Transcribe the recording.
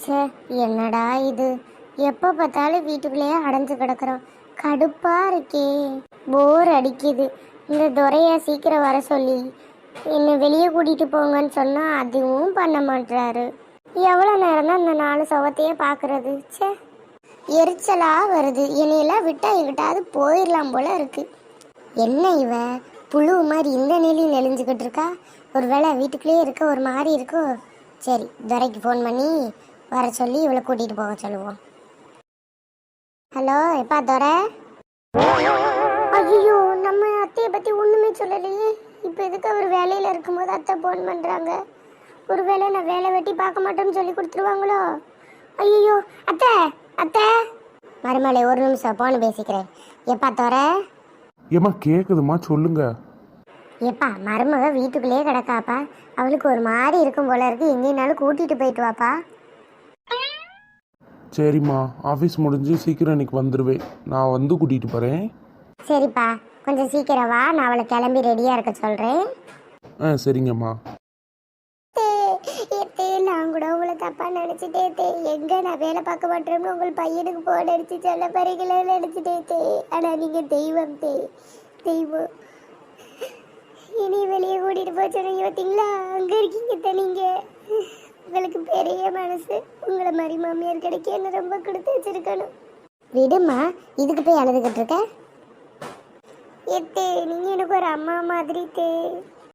ச்சே, என்னடா இது, எப்போ பார்த்தாலும் வீட்டுக்குள்ளேயே அடைஞ்சு கிடக்குறோம். கடுப்பா இருக்கே, போர் அடிக்குது. இந்த துரைய சீக்கிரம் வர சொல்லி என்னை வெளியே கூட்டிட்டு போங்கன்னு சொன்னா அதுவும் பண்ண மாட்டாரு. எவ்வளோ நேரம் தான் இந்த 4 சுவத்தையே பார்க்கறது? ச்சே, எரிச்சலா வருது. என்னையெல்லாம் விட்டா எங்கிட்டாவது போயிடலாம் போல இருக்கு. என்ன இவ புழு மாதிரி இந்த நிலையில் நெளிஞ்சுக்கிட்டு இருக்கா? ஒரு வேளை வீட்டுக்குள்ளேயே இருக்க ஒரு மாதிரி இருக்கோ. சரி, துரைக்கு ஃபோன் பண்ணி வர சொல்லி இவளை கூட்டிகிட்டு போக சொல்லுவோம். ஹலோ, எப்பா துரை? ஐயோ, நம்ம அத்தையை பற்றி ஒன்றுமே சொல்லலையே. இப்போ எதுக்கு அவர் வேலையில் இருக்கும்போது அத்தை ஃபோன் பண்ணுறாங்க? ஒரு வேளை நான் வேலை வெட்டி பார்க்க மாட்டேன்னு சொல்லி கொடுத்துருவாங்களோ? ஐயோ, அத்தை அத்தை. மருமலை, ஒரு நிமிஷம் போன் பேசிக்கிறேன். எப்பா துரை? ஏம்மா கேட்குதுமா, சொல்லுங்க. ஏப்பா, மருமக வீட்டுக்குள்ளேயே கிடக்காப்பா. அவளுக்கு ஒரு மாதிரி இருக்கும் போல இருக்கு. எங்கேனாலும் கூட்டிட்டு போயிட்டு வாப்பா. சரிம்மா, ஆஃபீஸ் முடிஞ்சு சீக்கிரம் இன்னைக்கு வந்துடுவேன். நான் வந்து கூட்டிகிட்டு போகிறேன். சரிப்பா, கொஞ்சம் சீக்கிரம் வா. நான் அவளை கிளம்பி ரெடியாக இருக்க சொல்கிறேன். சரிங்கம்மா. நான் கூட உங்களை தப்பா நினைச்சிட்டே. எங்க நான் வேலை பார்க்க மாட்டேன்னு உங்கள் பையனுக்கு போன் அடிச்சு சொல்ல பறிக்கல நினைச்சிட்டே. ஆனா நீங்க தெய்வம் தெய்வம். இனி வெளியே கூட்டிட்டு போய் சொன்னீங்க பார்த்தீங்களா? அங்க இருக்கீங்க நீங்க. உங்களுக்கு பெரிய மனசு. உங்களை மாதிரி மாமியார் கிடைக்க என்ன ரொம்ப கொடுத்து வச்சிருக்கணும். விடுமா, இதுக்கு போய் அழுதுகிட்டு இருக்க? நீங்க எனக்கு ஒரு அம்மா மாதிரி